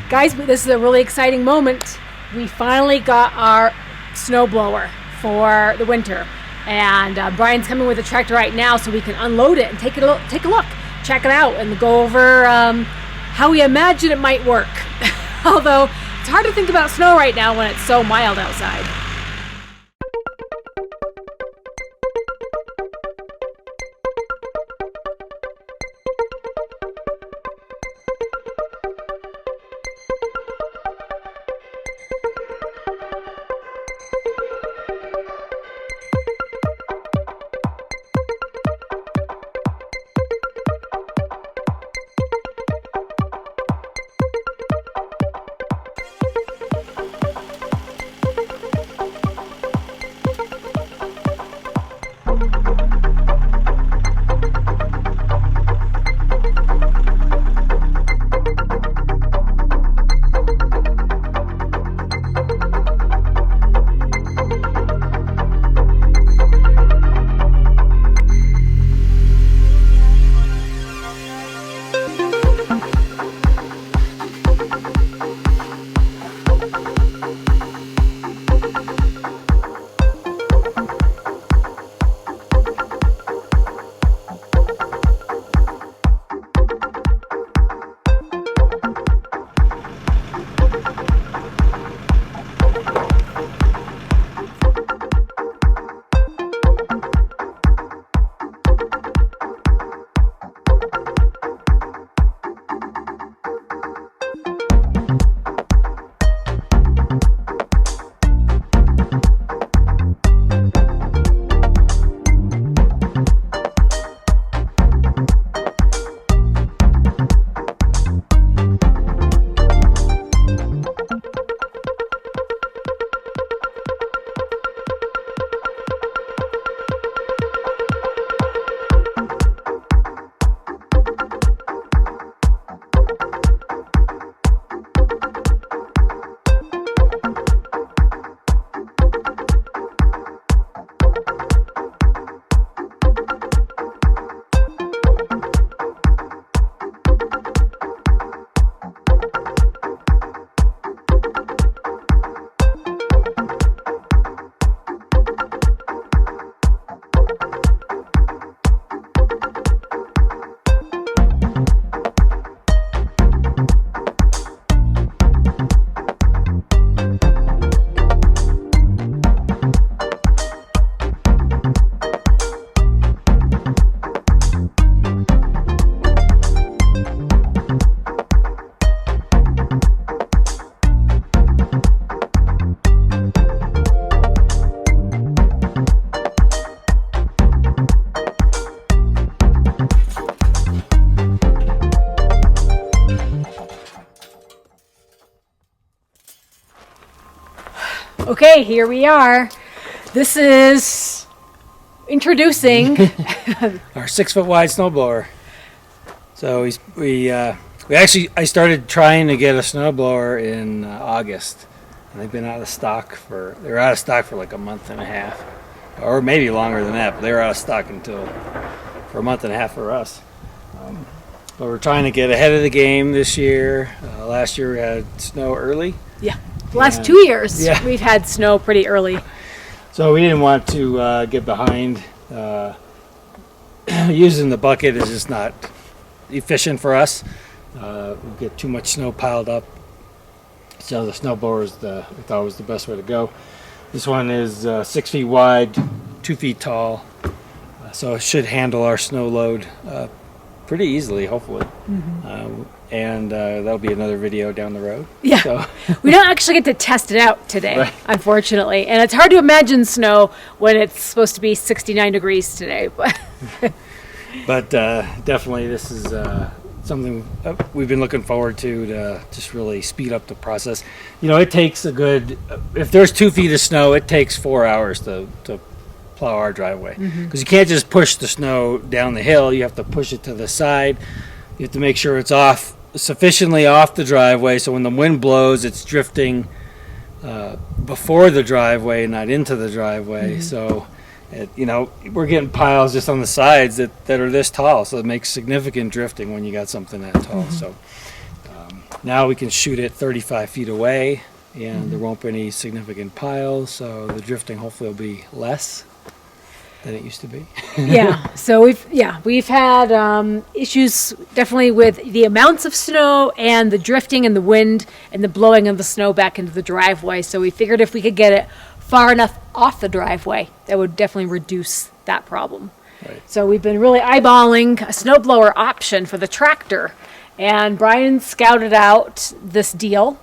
Guys, this is a really exciting moment. We finally got our snowblower for the winter. And Brian's coming with a tractor right now so we can unload it and take a look, check it out, and go over how we imagine it might work. Although it's hard to think about snow right now when it's so mild outside. Okay, here we are. This is introducing our 6-foot wide snowblower. So I started trying to get a snowblower in August, and they've been out of stock for like a month and a half, or maybe longer than that. But they were out of stock for a month and a half for us. But we're trying to get ahead of the game this year. Last year we had snow early. Yeah. The last 2 years, we've had snow pretty early. So we didn't want to get behind. Using the bucket is just not efficient for us. We get too much snow piled up. So the snowblower we thought was the best way to go. This one is 6 feet wide, 2 feet tall. So it should handle our snow load pretty easily, hopefully. Mm-hmm. And that'll be another video down the road. Yeah, so. We don't actually get to test it out today, right. Unfortunately. And it's hard to imagine snow when it's supposed to be 69 degrees today. But definitely this is something we've been looking forward to just really speed up the process. You know, it takes if there's 2 feet of snow, it takes 4 hours to plow our driveway. Because you can't just push the snow down the hill. You have to push it to the side. You have to make sure it's sufficiently off the driveway so when the wind blows it's drifting before the driveway, not into the driveway. So we're getting piles just on the sides that are this tall, so it makes significant drifting when you got something that tall. So now we can shoot it 35 feet away, and there won't be any significant piles, so the drifting hopefully will be less than it used to be. Yeah. So we've had issues definitely with the amounts of snow and the drifting and the wind and the blowing of the snow back into the driveway. So we figured if we could get it far enough off the driveway, that would definitely reduce that problem. Right. So we've been really eyeballing a snowblower option for the tractor, and Brian scouted out this deal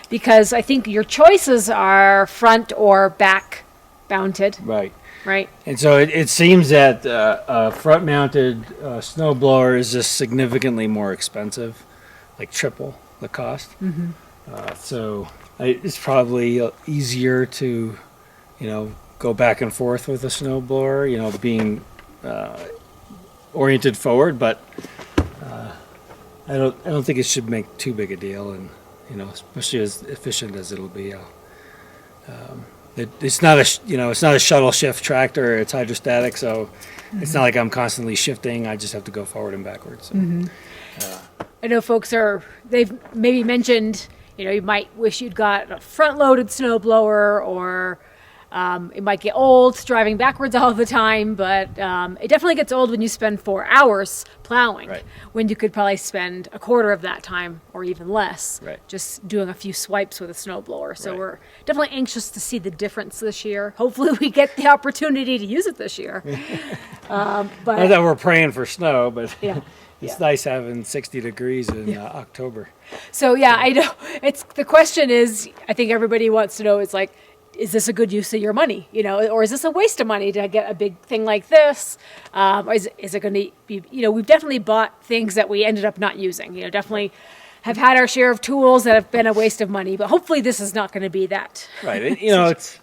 because I think your choices are front or back mounted, Right. right? And so it seems that a front-mounted snowblower is just significantly more expensive, like triple the cost. So it's probably easier to, go back and forth with a snowblower, being oriented forward. But I don't think it should make too big a deal, and especially as efficient as it'll be. It's not a shuttle shift tractor. It's hydrostatic, so it's not like I'm constantly shifting. I just have to go forward and backwards. So. I know folks they've maybe mentioned, you might wish you'd got a front-loaded snowblower, or it might get old driving backwards all the time, but it definitely gets old when you spend 4 hours plowing, Right. when you could probably spend a quarter of that time or even less Right. just doing a few swipes with a snowblower. So Right. we're definitely anxious to see the difference this year. Hopefully we get the opportunity to use it this year. Not But that we're praying for snow, but yeah. it's nice having 60 degrees in October. So yeah, I know the question is, I think everybody wants to know is like, is this a good use of your money? Or is this a waste of money to get a big thing like this? Or is it going to be, we've definitely bought things that we ended up not using, definitely have had our share of tools that have been a waste of money, but hopefully this is not going to be that. Right. It's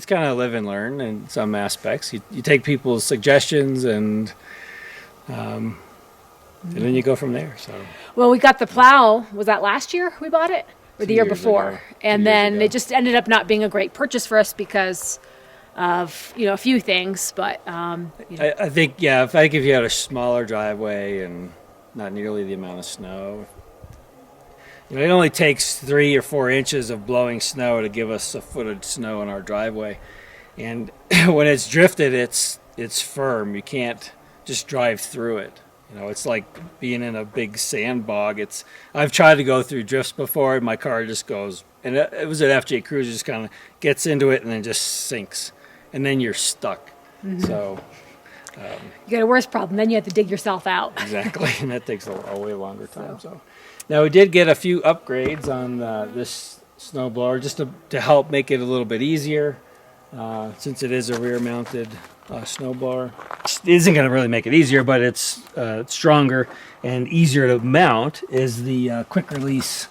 kind of live and learn in some aspects. You take people's suggestions and then you go from there. So Well, we got the plow. Was that last year we bought it? Or the 2 year years before? ago. And 2 years then ago. it just ended up not being a great purchase for us because of, a few things. But, I think, if you had a smaller driveway and not nearly the amount of snow, it only takes 3 or 4 inches of blowing snow to give us a foot of snow in our driveway. And when it's drifted, it's firm. You can't just drive through it. It's like being in a big sand bog. I've tried to go through drifts before, and my car just goes, and it was at FJ Cruiser, just kind of gets into it and then just sinks, and then you're stuck. So you got a worse problem. Then you have to dig yourself out. exactly, and that takes a way longer time. So now we did get a few upgrades on this snowblower just to help make it a little bit easier, since it is a rear-mounted snowblower. It isn't going to really make it easier, but it's stronger and easier to mount is the quick release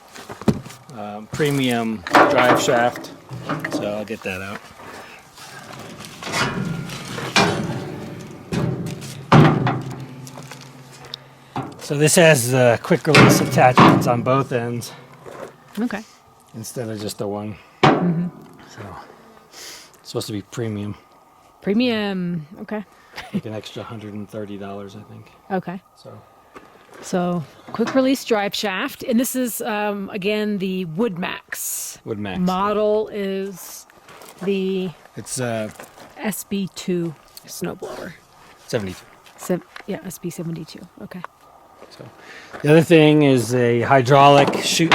premium drive shaft. So I'll get that out. So this has the quick release attachments on both ends Okay. instead of just the one. So it's supposed to be premium. Premium. Okay. Like an extra $130, I think. Okay. So Quick release drive shaft. And this is, again, the Woodmaxx. Woodmaxx. Model is the It's SB2 snowblower. 72. SB72. Okay. So the other thing is a hydraulic chute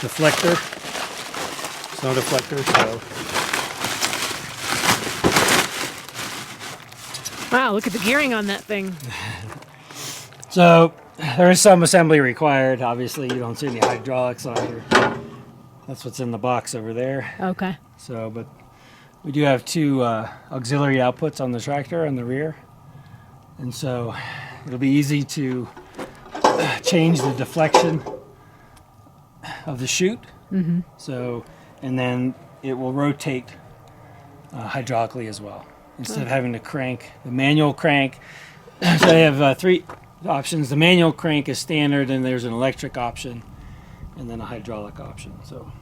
deflector, snow deflector. So Wow, look at the gearing on that thing. So there is some assembly required. Obviously, you don't see any hydraulics on here. That's what's in the box over there. Okay. So, but we do have 2 auxiliary outputs on the tractor on the rear. And so it'll be easy to change the deflection of the chute. So, and then it will rotate hydraulically as well, instead of having to crank the manual crank. So they have 3 options. The manual crank is standard, and there's an electric option, and then a hydraulic option. So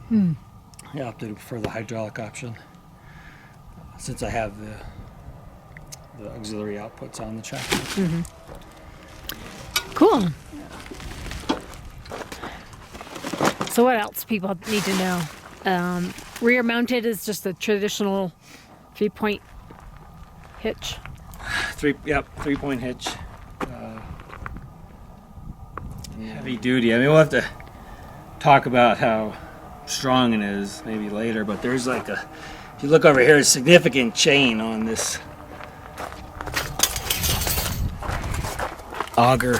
I opted for the hydraulic option since I have the auxiliary outputs on the tractor. Cool. So what else people need to know? Rear mounted is just a traditional 3-point hitch. 3-point hitch. Heavy duty. I mean, we'll have to talk about how strong it is maybe later, but there's like a, if you look over here, a significant chain on this auger.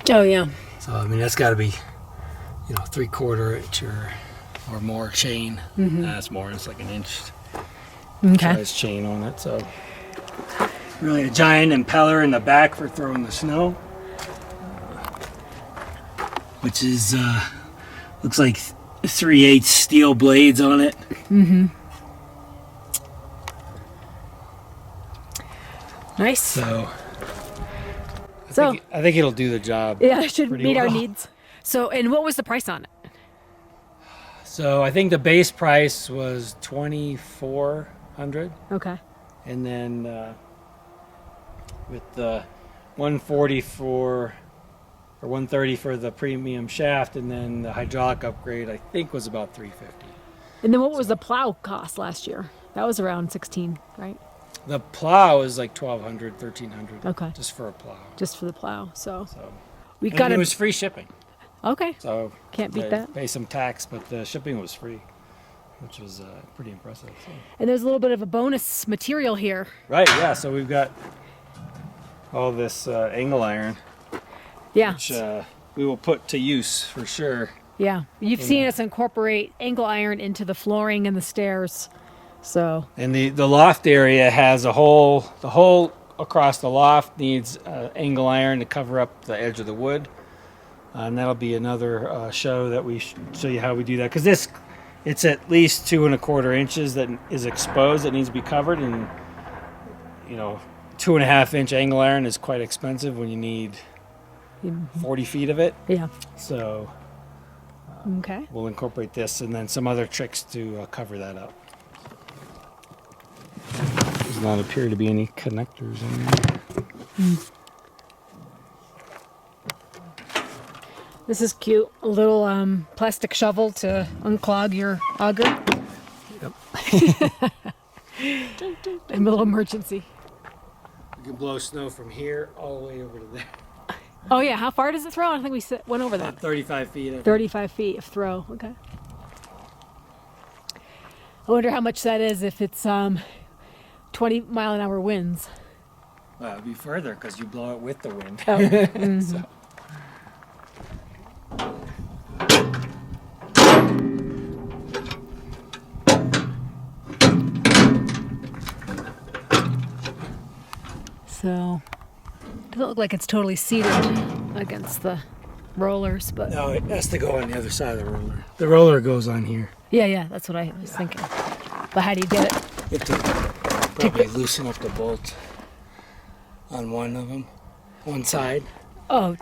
Oh yeah. So I mean, that's got to be, 3/4 inch or more chain. That's more. It's like an inch size chain on it. So really a giant impeller in the back for throwing the snow, which is looks like 3/8 steel blades on it. Nice. So I think it'll do the job. Yeah, it should meet our well. needs. So, and what was the price on it? So I think the base price was $2,400, Okay. and then with the 140 or 130 for the premium shaft, and then the hydraulic upgrade I think was about $350. And then what was the plow cost last year? That was around 16, right? The plow is like $1,200, $1,300. Okay. Just for a plow. Just for the plow. So we And got it was free shipping. Okay. So Can't beat that. Pay some tax, but the shipping was free, which was pretty impressive. So. And there's a little bit of a bonus material here. Right. Yeah. So we've got all this angle iron, Yeah. which we will put to use for sure. Yeah. You've seen us incorporate angle iron into the flooring and the stairs. So. And the loft area has the hole across the loft needs angle iron to cover up the edge of the wood. And that'll be another show that we show you how we do that. Because it's at least 2¼ inches that is exposed that needs to be covered. And, 2.5-inch angle iron is quite expensive when you need 40 feet of it. Yeah. So Okay. we'll incorporate this and then some other tricks to cover that up. Does not appear to be any connectors in there. This is cute. A little plastic shovel to unclog your auger. Yep. In a little emergency. You can blow snow from here all the way over to there. Oh yeah, how far does it throw? I think we went over that. 35 feet. 35 feet of throw. Okay. I wonder how much that is if it's 20-mile-an-hour winds. Well, it'd be further because you blow it with the wind. Oh. So. So, doesn't look like it's totally seated against the rollers, but No, it has to go on the other side of the roller. The roller goes on here. yeah, that's what I was thinking. But how do you get it? You have to probably loosen up the bolt on one of them, one side. Oh,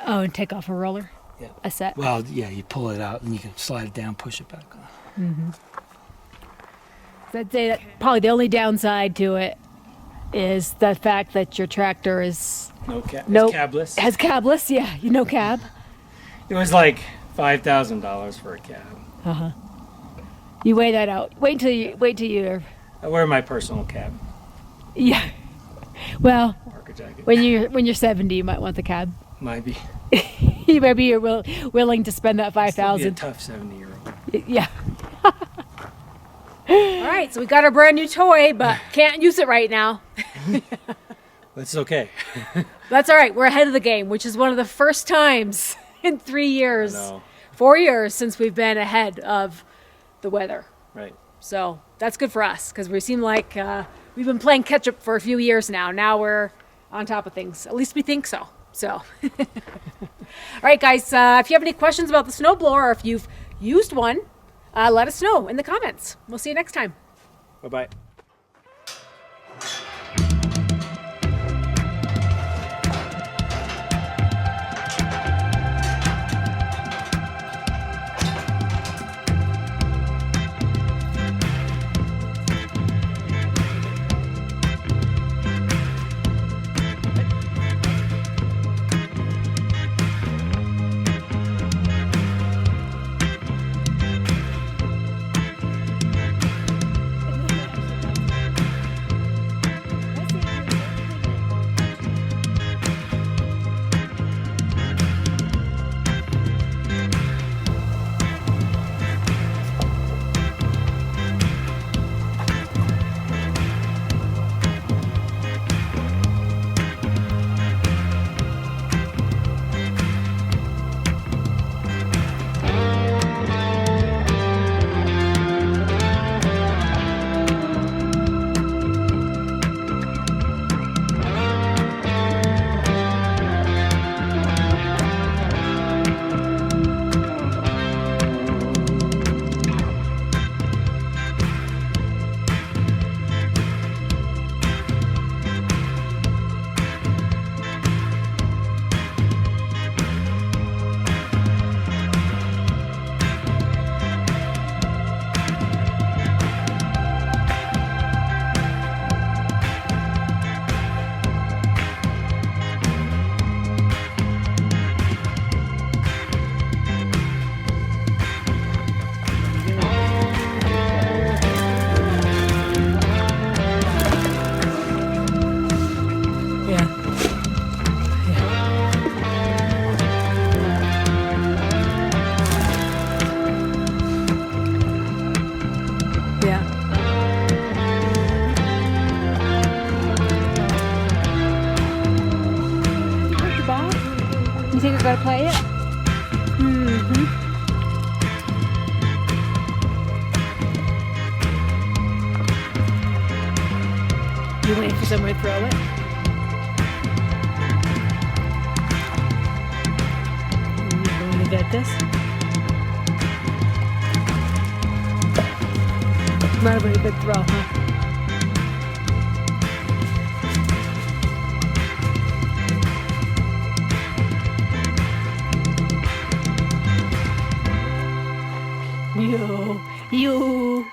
and take off a roller, Yeah. a set. Well, yeah, you pull it out and you can slide it down, push it back on. I'd say that probably the only downside to it is the fact that your tractor is No cab. Nope. It's cabless. has cabless. Yeah, no cab. It was like $5,000 for a cab. You weigh that out. Wait till you're. I wear my personal cab. Yeah. Well, Parka jacket. when you're 70, you might want the cab. Might be. Maybe you're willing to spend that Still be a $5,000. tough 70-year-old. Yeah. All right, so we got a brand new toy, but can't use it right now. It's okay. That's all right. We're ahead of the game, which is one of the first times in 3 years, No. 4 years since we've been ahead of the weather. Right. So that's good for us because we seem like we've been playing catch up for a few years now. Now we're on top of things. At least we think so. So, all right, guys, if you have any questions about the snowblower or if you've used one, let us know in the comments. We'll see you next time. Bye-bye. You waiting for someone to throw it? You going to get this? Not a very good throw, huh? You.